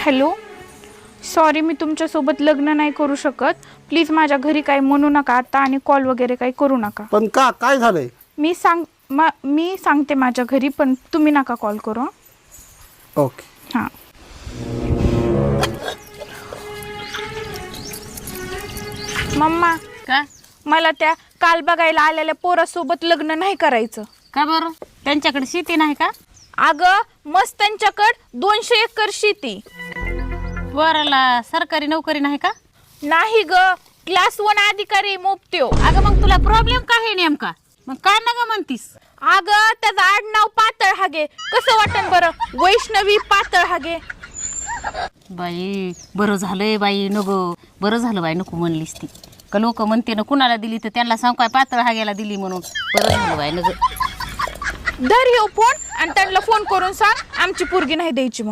Hello, sorry मी तुमच्यासोबत लग्न नाही करू शकत. प्लीज माझ्या घरी काही म्हणू नका आता आणि कॉल वगैरे काही करू नका. पण का काय झालंय? मी सांगते माझ्या घरी, पण तुम्ही नका कॉल करू. ओके. हां. मम्मा, का मला त्या काल बघायला आलेल्या पोरासोबत लग्न नाही करायचं. का बरं? त्यांच्याकडे शेती नाही का? अगं मस्त त्यांच्याकडं 200 एकर शेती. पोराला सरकारी नोकरी नाही का? नाही ग, क्लास 1 अधिकारी मोपत्यो. अगं मग तुला प्रॉब्लेम काय आहे नेमका? मग काय नका म्हणतीस? अगं त्याचं आडनाव पातळ हागे. कसं वाटन बरं? वैष्णवी पातळ हागे. बाई बरं झालंय बाई, नको बरं झालं बाई, नको म्हणलीस ती. का लोक म्हणते ना कुणाला दिली तर त्यांना सांग काय पातळ हाग्याला दिली म्हणून. बरं झालं बाई, नको. धर येऊ फोन आणि त्यांना फोन करून सांग आमची पोरगी नाही द्यायची म्हणून.